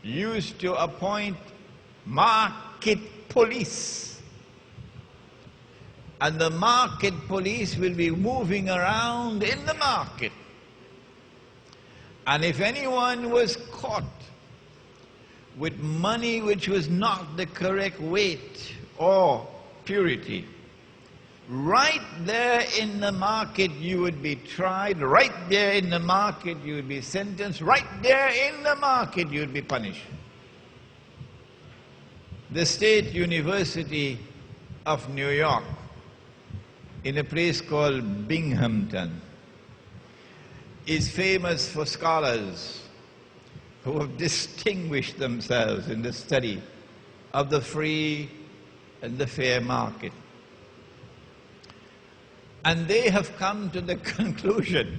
used to appoint market police. And the market police will be moving around in the market. And if anyone was caught with money which was not the correct weight or purity, right there in the market you would be tried, right there in the market you would be sentenced, right there in the market you would be punished. The State University of New York, in a place called Binghamton, is famous for scholars who have distinguished themselves in the study of the free and the fair market. And they have come to the conclusion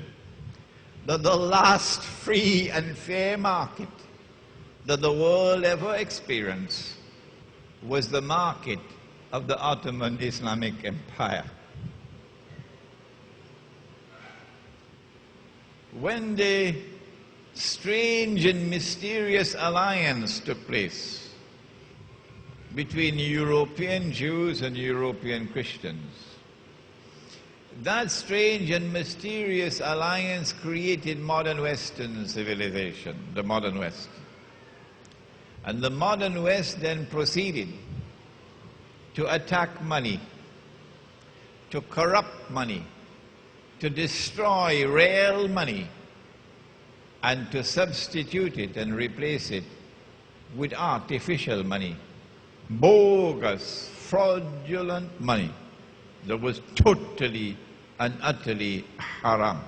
that the last free and fair market that the world ever experienced was the market of the Ottoman Islamic Empire. When the strange and mysterious alliance took place between European Jews and European Christians, that strange and mysterious alliance created modern Western civilization, the modern West. And the modern West then proceeded to attack money, to corrupt money, to destroy real money, and to substitute it and replace it with artificial money, bogus, fraudulent money that was totally and utterly haram.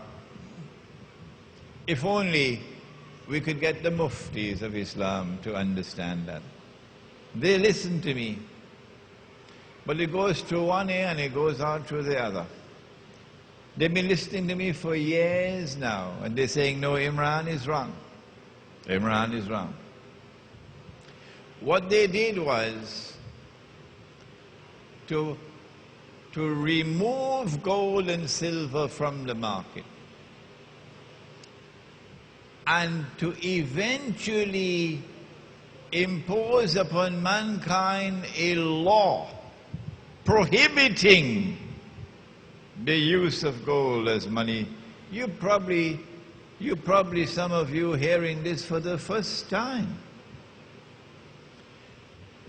If only we could get the muftis of Islam to understand that. They listen to me, but it goes through one ear and it goes out through the other. They've been listening to me for years now, and they're saying, no, Imran is wrong. Imran is wrong. What they did was to remove gold and silver from the market and to eventually impose upon mankind a law prohibiting the use of gold as money. You probably, some of you hearing this for the first time,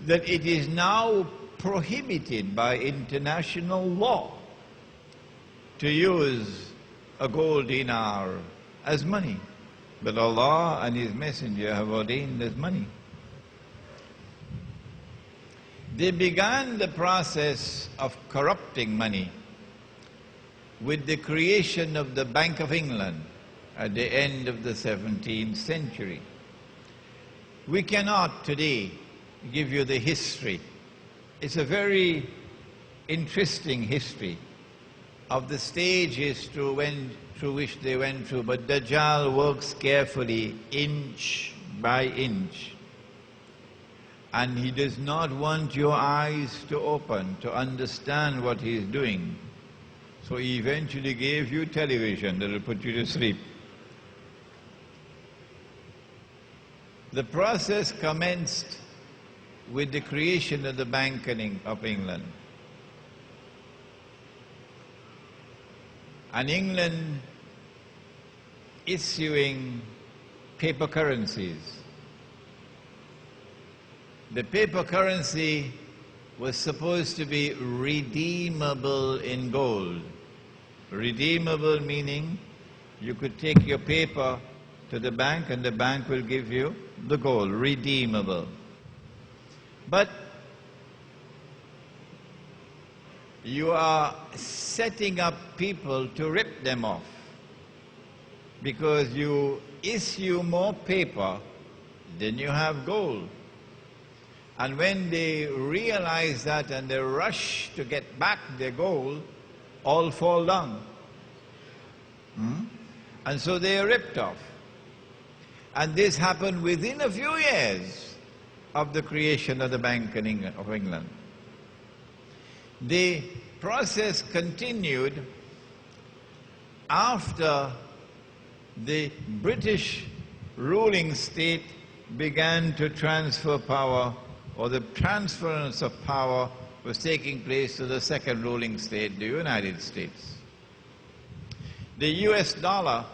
that it is now prohibited by international law to use a gold dinar as money. But Allah and His Messenger have ordained as money. They began the process of corrupting money with the creation of the Bank of England at the end of the 17th century. We cannot today give you the history. It's a very interesting history of the stages through which they went through, but Dajjal works carefully, inch by inch. And he does not want your eyes to open to understand what he is doing. So he eventually gave you television that will put you to sleep. The process commenced with the creation of the Bank of England. And England issuing paper currencies. The paper currency was supposed to be redeemable in gold. Redeemable meaning you could take your paper to the bank and the bank will give you the gold, redeemable. But you are setting up people to rip them off, because you issue more paper than you have gold. And when they realize that and they rush to get back their gold, all fall down. And so they are ripped off. And this happened within a few years of the creation of the Bank of England. The process continued after the British ruling state began to transfer power, or the transference of power was taking place to the second ruling state, the United States. The US dollar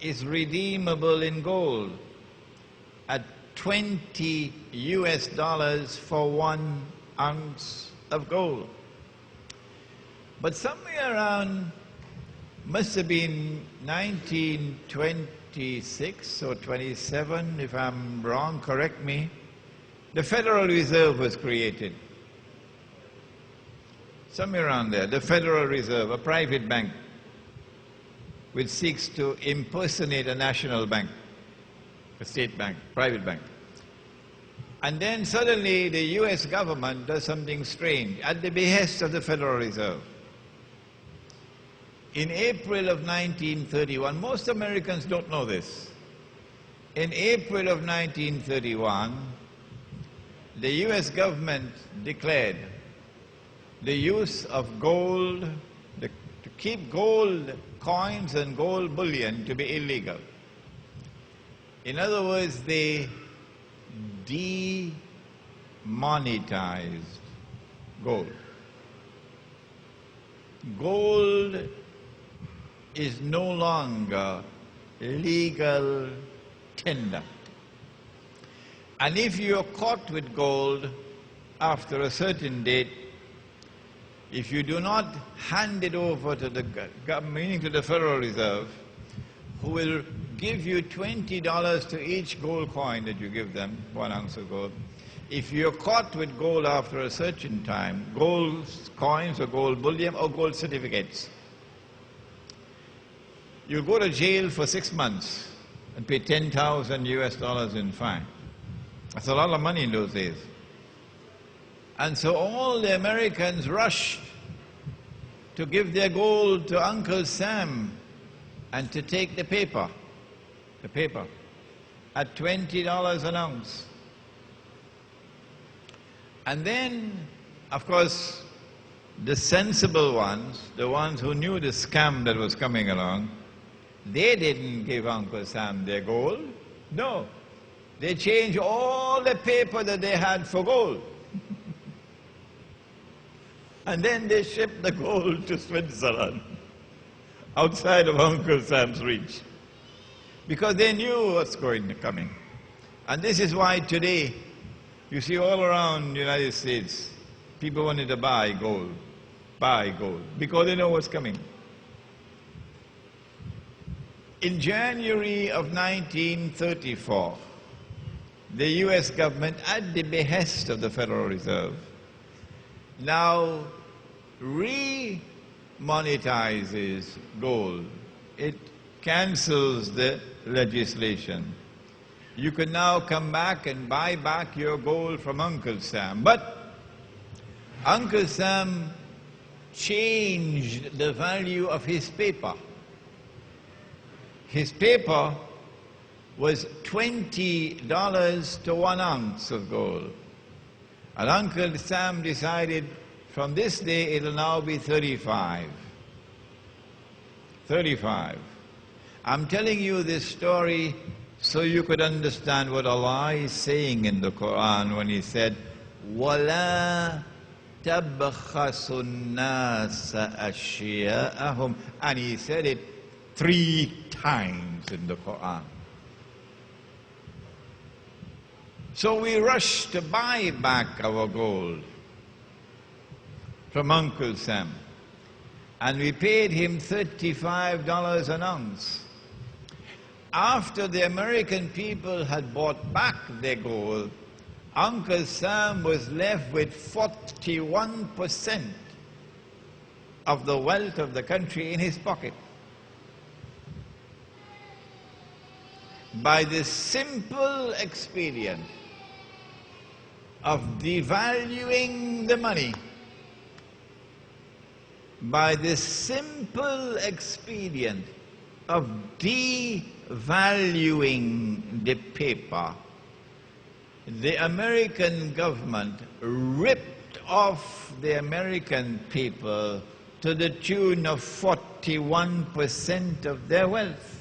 is redeemable in gold at 20 US dollars for 1 ounce of gold. But somewhere around, must have been 1926 or 27, if I'm wrong, correct me, the Federal Reserve was created. Somewhere around there, the Federal Reserve, a private bank, which seeks to impersonate a national bank, a state bank, private bank. And then suddenly the US government does something strange at the behest of the Federal Reserve. In April of 1931, most Americans don't know this. In April of 1931, the US government declared the use of gold, to keep gold coins and gold bullion to be illegal. In other words, they demonetized gold. Gold is no longer legal tender. And if you're caught with gold after a certain date, if you do not hand it over to the government, meaning to the Federal Reserve, who will give you $20 to each gold coin that you give them, 1 ounce of gold. If you're caught with gold after a certain time, gold coins or gold bullion or gold certificates, you'll go to jail for 6 months and pay 10,000 US dollars in fine. That's a lot of money in those days. And so all the Americans rushed to give their gold to Uncle Sam and to take the paper at $20 an ounce. And then, of course, the sensible ones, the ones who knew the scam that was coming along, they didn't give Uncle Sam their gold. No, they changed all the paper that they had for gold. And then they shipped the gold to Switzerland, outside of Uncle Sam's reach, because they knew what's coming. And this is why today, you see all around the United States, people wanted to buy gold, because they know what's coming. In January of 1934, the US government, at the behest of the Federal Reserve, now remonetizes gold. It cancels the legislation. You can now come back and buy back your gold from Uncle Sam. But Uncle Sam changed the value of his paper. His paper was $20 to 1 ounce of gold. And Uncle Sam decided from this day it'll now be 35. 35. I'm telling you this story so you could understand what Allah is saying in the Quran when He said, وَلَا تَبْخَسُ النَّاسَ أَشْيَاءَهُمْ. And He said it 3 times in the Quran. So we rushed to buy back our gold from Uncle Sam, and we paid him $35 an ounce. After the American people had bought back their gold, Uncle Sam was left with 41% of the wealth of the country in his pocket. By the simple expedient of devaluing the money, by the simple expedient of devaluing the paper, the American government ripped off the American people to the tune of 41% of their wealth.